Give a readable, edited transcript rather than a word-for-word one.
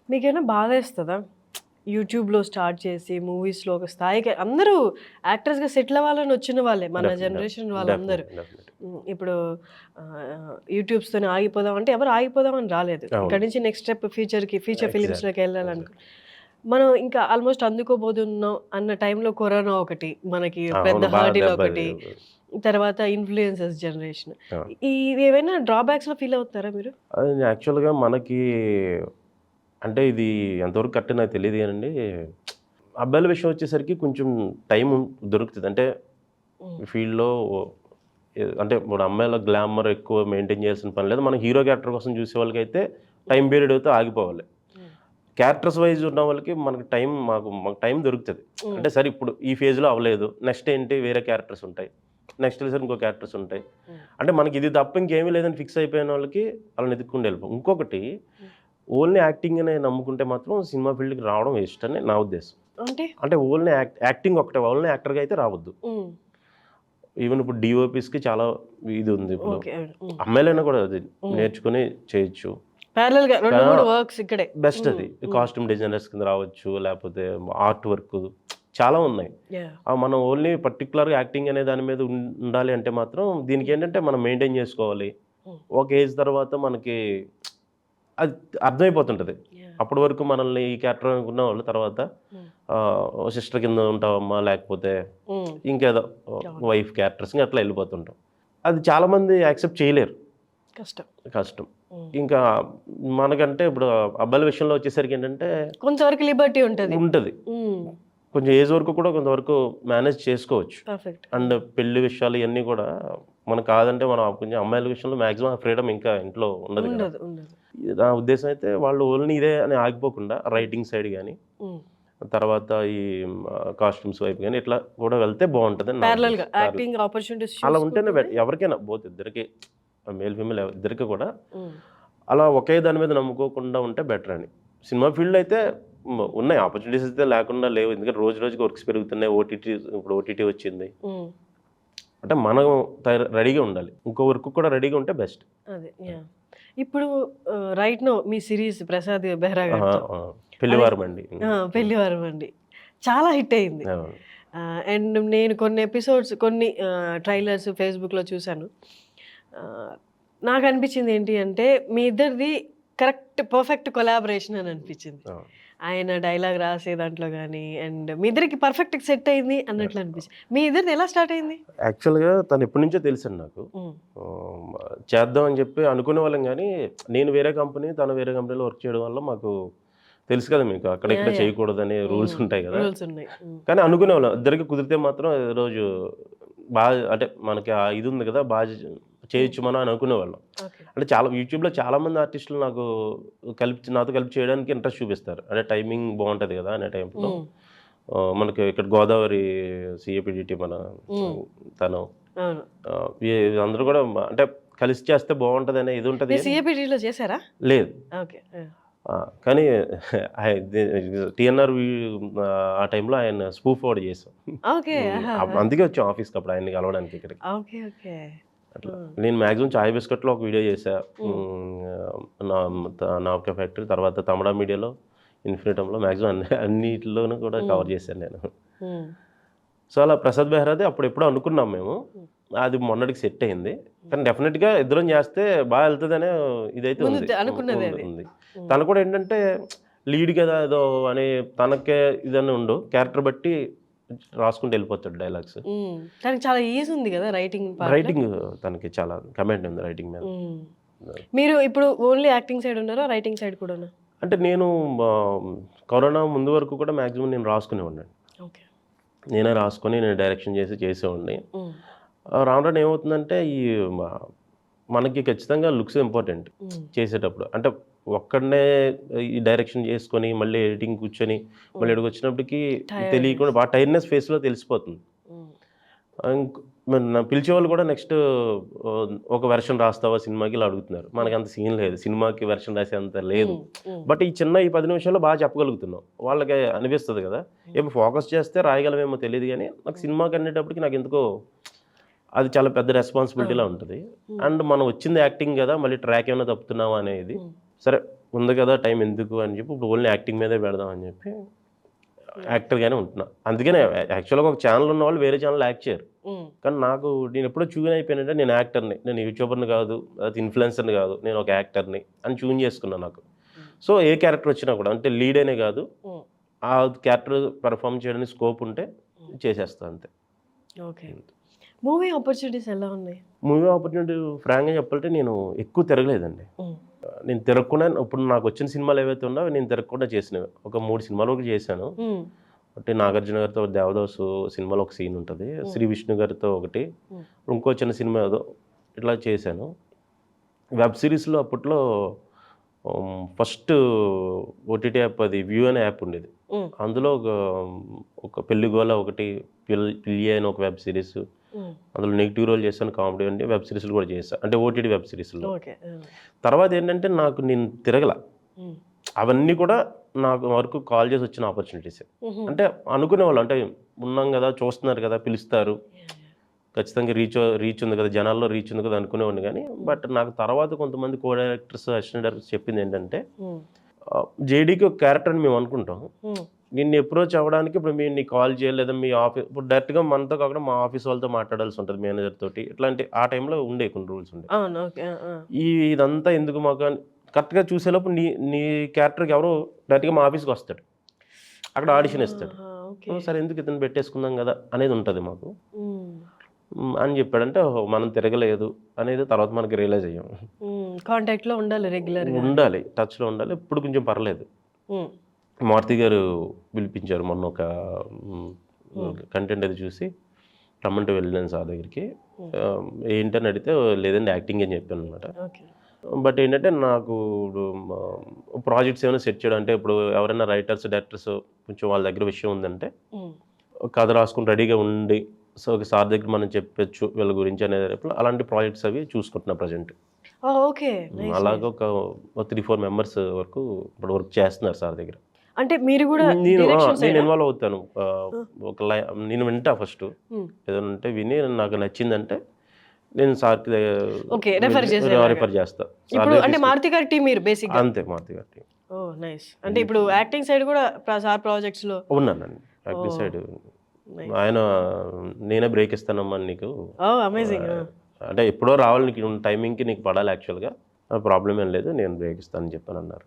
మీకేమైనా బాధేస్తదా? యూట్యూబ్‌లో స్టార్ట్ చేసి మూవీస్‌లో ఒక స్థాయికి అందరూ యాక్టర్స్‌గా సెటిల్ అవ్వాలని వచ్చిన వాళ్ళే. మన జనరేషన్ వాళ్ళందరూ. డెఫినెట్. ఇప్పుడు యూట్యూబ్స్‌తోనే ఆగిపోదాం అంటే ఎవరు ఆగిపోదామని రాలేదు. అవును. ఇక్కడి నుంచి నెక్స్ట్ స్టెప్ ఫీచర్ ఫిల్మ్స్‌లోకి ఎగ్జాక్ట్‌లీ. వెళ్ళాలనుకో మనం ఇంకా ఆల్మోస్ట్ అందుకోబోతున్నాం అన్న టైంలో కరోనా ఒకటి, మనకి పెద్ద అవును. బాగా హర్డిల్ దెబ్బ ఒకటి, తర్వాత ఇన్‌ఫ్లుయెన్సర్స్ జనరేషన్. అవును. ఇవేవైనా డ్రాబ్యాక్స్‌లో ఫీల్ అవుతారా మీరు? అది యాక్చువల్‌గా మనకి అంటే ఇది ఎంతవరకు కరెక్టో నాకు తెలీదు గానండి. అబ్బాయిల విషయం వచ్చేసరికి కొంచెం టైం దొరుకుతది. అంటే హ్మ్. ఈ ఫీల్డ్‌లో అంటే ఇప్పుడు అమ్మాయిల గ్లామర్ ఎక్కువ మెయింటైన్ చేయాల్సిన పని లేదు. మనం హీరో క్యారెక్టర్ కోసం చూసేవాళ్ళకైతే టైం పీరియడ్ అయితే ఆగిపోవాలి. హ్మ్. క్యారెక్టర్స్ వైస్ ఉన్న వాళ్ళకి మనకి మాకు టైం దొరుకుతది. హ్మ్. అంటే సరే ఇప్పుడు ఈ ఫేజ్‌లో అవ్వలేదు. నెక్స్ట్ ఏంటి వేరే క్యారెక్టర్స్ ఉంటాయి. నెక్స్ట్ సీజన్ ఇంకో క్యారెక్టర్స్ ఉంటాయి. హ్మ్. అంటే మనకి ఇది తప్ప ఇంకేమీ లేదని ఫిక్స్ అయిపోయిన వాళ్ళకి ఆళ్ళని వెతుక్కుంటూ వెళ్ళిపోం. ఇంకొకటి హ్మ్. ఓన్లీ యాక్టింగనే నమ్ముకుంటే మాత్రం సినిమా ఫీల్డ్‌కి రావడం వేస్ట్ అని నా ఉద్దేశం. అంటే? అంటే ఓన్లీ యాక్టింగ్ ఒకటే ఓన్లీ యాక్టర్‌గా అయితే రావద్దు. హ్మ్. ఈవెన్ ఇప్పుడు డీఓపీస్‌కి చాలా ఇది ఉంది ఇప్పుడు. ఓకే. హ్మ్. అమ్మాయిలైనా కూడా అది హ్మ్. నేర్చుకొని చేయొచ్చు. ప్యారలెల్‌గా కా 2, 3 వర్క్స్ ఇక్కడే. బెస్ట్ హ్మ్. అది. హ్మ్. కాస్ట్యూమ్ డిజైనర్స్ కింద రావచ్చు. లేపోతే ఆర్ట్ వర్క్ చాలా ఉన్నాయి. యాహ్! మనం ఓన్లీ పర్టిక్యులర్‌గా యాక్టింగ్ అనే దాని మీద ఉండాలి అంటే మాత్రం హ్మ్. దీనికేంటంటే మనం మెయింటైన్ చేసుకోవాలి. హ్మ్. ఒక ఏజ్ తర్వాత మనకి అది అర్థమైపోతుంటది. యాహ్! అప్పటి వరకు మనల్ని ఈ క్యారెక్టర్ అనుకున్నవాళ్ళు తర్వాత హ్మ్. సిస్టర్ కింద ఉంటావమ్మా, లేకపోతే హ్మ్. ఇంకేదో అవును. వైఫ్ క్యారెక్టర్స్ ఇంక అట్లా ఎళ్ళిపోతుంటాం. అది చాలామంది యాక్సెప్ట్ చేయలేరు. కష్టం. కష్టం. హ్మ్. ఇంకా మనకంటే ఇప్పుడు అబ్బాయిల విషయంలో వచ్చేసరికేంటంటే కొంతవరకు లిబర్టీ ఉంటది. ఉంటది. హ్మ్. కొంచెం ఏజ్ వరకు కూడా కొంతవరకు మేనేజ్ చేసుకోవచ్చు. పర్ఫెక్ట్. అండ్ పెళ్లి విషయాలు ఇయన్నీ కూడా మనకు కాదంటే మనం కొంచెం అమ్మాయిల విషయంలో మాక్సిమం ఫ్రీడమ్ ఇంకా ఇంట్లో ఉండదు కదా! ఉండదు. ఉండదు. నా ఉద్దేశం అయితే వాళ్ళు ఓన్లీ ఇదే అని ఆగిపోకుండా రైటింగ్ సైడ్ గాని, హ్మ్. తర్వాత ఈ కాస్ట్యూమ్స్ వైపు గాని ఇట్లా కూడా వెళ్తే బావుంటదని నా ప్యారలెల్‌గా ఉద్దేశం. యాక్టింగ్ ఆపర్చునిటీస్ అలా ఉంటేనే చూసుకుంటూనే ఎవరికైనా బోత్ ఇద్దరికి మేల్, ఫీమేల్ ఇద్దరికి కూడా హ్మ్. అలా ఒకే దాని మీద నమ్ముకోకుండా ఉంటే బెటర్ అని. సినిమా ఫీల్డ్‌లో అయితే ఉన్నాయి ఆపర్చునిటీస్ అయితే లేకుండా లేవు. ఎందుకంటే రోజు రోజుకి వర్క్స్ పెరుగుతున్నాయి. ఇప్పుడు ఓటీటీ వచ్చింది. హ్మ్. అంటే మనం రెడీగా ఉండాలి. ఇంకో వర్క్ కూడా రెడీగా ఉంటే బెస్ట్. అదే. యాహ్! ఇప్పుడు రైట్ నౌ మీ సీరీస్ 'ప్రసాద్ బెహ్రా' ఆహా! గారితో ఆ! అది పెళ్లివారమండి. ఆ! హ్మ్. 'పెళ్లివారమండి' చాలా హిట్ అయింది. అవును. అండ్ నేను కొన్ని ఎపిసోడ్స్ కొన్ని ట్రైలర్స్ ఫేస్‌బుక్‌లో చూసాను. ఆహ్, నాకనిపించింది ఏంటి అంటే మీ ఇద్దరిది పర్ఫెక్ట్ కొలాబరేషన్ అని అనిపించింది. అవును. ఆయన డైలాగ్ రాసే దాంట్లో గాని అండ్ మీ ఇద్దరికి పర్ఫెక్ట్‌గా సెట్ అయింది అన్నట్లు అనిపించింది. మీ ఇద్దరిది ఎలా స్టార్ట్ అయింది? యాక్చువల్‌గా తను ఎప్పటినుంచో తెలుసండి నాకు. హ్మ్. ఆహ్, చేద్దాం అని చెప్పి అనుకునేవాళ్ళం గానీ, నేను వేరే కంపెనీ, తను వేరే కంపెనీలో వర్క్ చేయడం వల్ల మాకు తెలుసు కదా మీకు. అక్కడ ఇక్కడ యాహ్! యాహ్! చేయకూడదని రూల్స్ హ్మ్. ఉంటాయి గదా! రూల్స్ ఉన్నాయి. హ్మ్. కానీ అనుకునేవాళ్ళం. ఇద్దరికి కుదిరితే మాత్రం ఈరోజు అంటే మనకి ఆ ఇది ఉంది కదా! హ్మ్. చేయొచ్చు మనం అని అనుకునేవాళ్ళం. ఓకే. అంటే చాలా యూట్యూబ్‌లో చాలామంది ఆర్టిస్టులు నాతో కలిపి చేయడానికి ఇంట్రెస్ట్ చూపిస్తారు. అంటే టైమింగ్ బావుంటది గదా! అనే టైంలో హ్మ్. మనకి ఇక్కడ గోదావరి సీఏపీడీటీ మన హ్మ్. తను అవును. అందరూ గూడా అంటే కలిసి చేస్తే బావుంటదనే ఇది ఉంటది మీరు గానీ సీఏపీటీలో చేసారా? లేదు. ఓకే. ఆ! కానీ ఇది టీఎన్ఆర్ ఆ టైంలో ఆయన స్పూఫ్ ఒకటి చేసాం. ఓకే. ఆహా! అందుకే వచ్చాం ఆఫీస్‌కి అప్పుడు ఆయన్ని కలవడానికి ఇక్కడికి. ఓకే. ఓకే. అట్లా. హ్మ్. నేను మాక్సిమం చాయ్ బిస్కట్‌లో ఒక వీడియో చేశా. హ్మ్. నా నామకా ఫ్యాక్టరీ తర్వాత తమడా మీడియాలో, ఇన్ఫినిటమ్‌లో మాక్సిమం అన్నిటిలోనూ కూడా హ్మ్. కవర్ చేశాను నేను. హ్మ్. సో, అలా ప్రసాద్ బెహ్రాది అప్పుడెప్పుడో అనుకున్నాం మేము. హ్మ్. అది మొన్నటికి సెట్ అయింది. హ్మ్. కానీ డెఫినిట్‌గా ఇద్దరం చేస్తే ఎళ్తదనే ఇదైతే ముందు ఉంది. అనుకున్నదే అది. ఉంది. హ్మ్. తను కూడా ఏంటంటే లీడ్ కదా! ఏదో అని తనకే ఇదని క్యారెక్టర్ బట్టి రాసుకుంటూ ఎళ్ళిపోతాడు డైలాగ్స్. హ్మ్. తనకి చాలా ఈజ్ ఉంది గదా! రైటింగ్ పార్ట్‌లో. రైటింగ్ తనకి చాలా కమాండ్ ఉంది రైటింగ్ మీద. హ్మ్. మీరు ఇప్పుడు ఓన్లీ యాక్టింగ్ సైడ్ ఉన్నారా? రైటింగ్ సైడ్ కూడానా? అంటే నేను కరోనా ముందు వరకు కూడా మాక్సిమం నేను రాసుకునేవాడినండి. ఓకే. నేనే రాసుకొని నేను డైరెక్షన్ చేసేవాడిని. హ్మ్. రాను రాను ఏమవుతుందంటే మ మనకి ఖచ్చితంగా లుక్స్ ఇంపార్టెంట్ హ్మ్. చేసేటప్పుడు. అంటే ఒక్కడినే ఈ డైరెక్షన్ చేసుకొని మళ్ళీ ఎడిటింగ్ కూర్చొని మళ్ళీ హ్మ్. ఇక్కడికొచ్చినప్పటికి టైర్డ్‌నెస్. తెలియకుండా బాగా టైర్డ్‌నెస్ ఫేస్‌లో తెలిసిపోతుంది. హ్మ్. మరి నన్ను పిలిచేవాళ్ళు కూడా నెక్స్ట్ ఒక వెర్షన్ రాస్తావా సినిమాకి ఇలా అడుగుతున్నారు. హ్మ్. మనకంత సీన్ లేదు. సినిమాకి వెర్షన్ రాసేంత లేదు. హ్మ్. హ్మ్. బట్ ఈ 10 నిమిషాల్లో బాగా చెప్పగలుగుతున్నాం. వాళ్ళకి అనిపిస్తది కదా! హ్మ్. ఏమో ఫోకస్ చేస్తే రాయగలమేమో తెలీదు గానీ, నాకు హ్మ్. సినిమాకనేటప్పటికి నాకెందుకో అది చాలా పెద్ద రెస్పాన్సిబిలిటీలా అవును. ఉంటది. హ్మ్. అండ్ మనం వచ్చింది యాక్టింగ్ గదా! మళ్ళీ ట్రాక్ ఏమైనా తప్పుతున్నామా అనేది. హ్మ్. సరే ఉంది కదా టైం ఎందుకు అని చెప్పి ఇప్పుడు ఓన్లీ యాక్టింగ్ మీదే పెడదాం అని చెప్పి యాక్టర్గానే ఉంటున్నా. అందుకనే యాక్చువల్గా ఒక ఛానల్ ఉన్న వాళ్ళు వేరే ఛానల్ యాక్ట్ చేయరు. కానీ నాకు నేను ఎప్పుడో చూన్ అయిపోయానంటే నేను యాక్టర్ని, నేను యూట్యూబర్ని కాదు, అది ఇన్ఫ్లుయెన్సర్ని కాదు, నేను ఒక యాక్టర్ని అని చూన్ చేసుకున్నాను నాకు. సో ఏ క్యారెక్టర్ వచ్చినా కూడా అంటే లీడ్ అనే కాదు, ఆ క్యారెక్టర్ పెర్ఫామ్ చేయడానికి స్కోప్ ఉంటే చేసేస్తాను అంతే. ఓకే. మూవీ ఆపర్చునిటీస్ ఎలా ఉన్నాయి? మూవీ ఆపర్చునిటీ ఫ్రాంక్గా చెప్పాలంటే నేను ఎక్కువ తిరగలేదండి. నేను తిరగకుండా ఇప్పుడు నాకు వచ్చిన సినిమాలు ఏవైతే ఉన్నాయో నేను తిరగకుండా చేసినవి ఒక 3 సినిమాలు వరకు చేశాను. అంటే నాగార్జున గారితో దేవదాసు సినిమాలో ఒక సీన్ ఉంటుంది, శ్రీ విష్ణు గారితో ఒకటి, ఇంకో చిన్న సినిమా ఏదో ఇట్లా చేశాను. వెబ్ సిరీస్లో అప్పట్లో ఫస్ట్ ఓటీటీ యాప్ అది వ్యూ అనే యాప్ ఉండేది. అందులో ఒక పెళ్లి గోల ఒకటి, పిల్లి అని ఒక వెబ్ సిరీస్, అందులో నెగిటివ్ రోల్ చేశాను, కామెడీ అంటే వెబ్ సిరీస్లు కూడా చేశాను, అంటే ఓటీటీ వెబ్ సిరీస్లో. తర్వాత ఏంటంటే నాకు నేను తిరగల, అవన్నీ కూడా నాకు వరకు కాల్ చేసి వచ్చిన ఆపర్చునిటీస్. అంటే అనుకునేవాళ్ళు అంటే ఉన్నాం కదా, చూస్తున్నారు కదా, పిలుస్తారు, ఖచ్చితంగా రీచ్ ఉంది కదా, జనాల్లో రీచ్ ఉంది కదా అనుకునేవాడిని. కానీ బట్ నాకు తర్వాత కొంతమంది కో డైరెక్టర్స్, అసిస్టెంట్ డైరెక్టర్స్ చెప్పింది ఏంటంటే జేడీకి ఒక క్యారెక్టర్ అని మేము అనుకుంటాం, నిన్ను అప్రోచ్ అవ్వడానికి ఇప్పుడు మేము నీకు కాల్ చేయలేదా, మీ ఆఫీస్ ఇప్పుడు డైరెక్ట్గా మనతో కాకుండా మా ఆఫీస్ వాళ్ళతో మాట్లాడాల్సి ఉంటుంది, మేనేజర్ తోటి, ఇట్లాంటి ఆ టైంలో ఉండే కొన్ని రూల్స్ ఉండే. ఇదంతా ఎందుకు మాకు కరెక్ట్గా చూసేలోపు నీ క్యారెక్టర్కి ఎవరో డైరెక్ట్గా మా ఆఫీస్కి వస్తాడు, అక్కడ ఆడిషన్ ఇస్తాడు, సరే ఎందుకు ఇతను పెట్టేసుకుందాం కదా అనేది ఉంటుంది మాకు అని చెప్పాడంటే మనం తిరగలేదు అనేది తర్వాత మనకి రియలైజ్ అయ్యాం. కాంటాక్ట్లో ఉండాలి, రెగ్యులర్గా ఉండాలి, టచ్లో ఉండాలి. ఇప్పుడు కొంచెం పర్లేదు. మారుతి గారు పిలిపించారు మొన్న ఒక కంటెంట్ అది చూసి రమ్మంటే వెళ్ళాను సార్ దగ్గరికి. ఏంటని అడిగితే లేదండి యాక్టింగ్ అని చెప్పాను అనమాట. బట్ ఏంటంటే నాకు ప్రాజెక్ట్స్ ఏమైనా సెట్ చేయడం అంటే ఇప్పుడు ఎవరైనా రైటర్స్, డైరెక్టర్స్ కొంచెం వాళ్ళ దగ్గర విషయం ఉందంటే కథ రాసుకుని రెడీగా ఉండి సో సార్ దగ్గర మనం చెప్పచ్చు వీళ్ళ గురించి అనేది అలాంటి ప్రాజెక్ట్స్ అవి చూసుకుంటున్నా ప్రజెంట్. అలాగే ఒక 3-4 మెంబర్స్ వరకు ఇప్పుడు వర్క్ చేస్తున్నారు సార్ దగ్గర. అంటే మీరు కూడా నేను ఇన్వాల్వ్ అవుతాను. నేను వింటా ఫస్ట్ ఏదైనా ఉంటే విని నాకు నచ్చిందంటే నేను సార్కి రెఫర్ చేస్తా. అంటే మారుతి గారి టీం మీరు బేసిక్గా? అంతే, మారుతి గారి టీం. నైస్. అంటే ఇప్పుడు యాక్టింగ్ సైడ్ కూడా సార్ ప్రాజెక్ట్స్ లో ఉన్నానండి. యాక్టింగ్ సైడ్ ఆయన నేనే బ్రేక్ ఇస్తానమ్మా నీకు, అంటే ఎప్పుడో రావాలి నీకు, టైమింగ్కి నీకు పడాలి, యాక్చువల్గా ప్రాబ్లం ఏం లేదు, నేను బ్రేక్ ఇస్తానని చెప్పాను అన్నారు.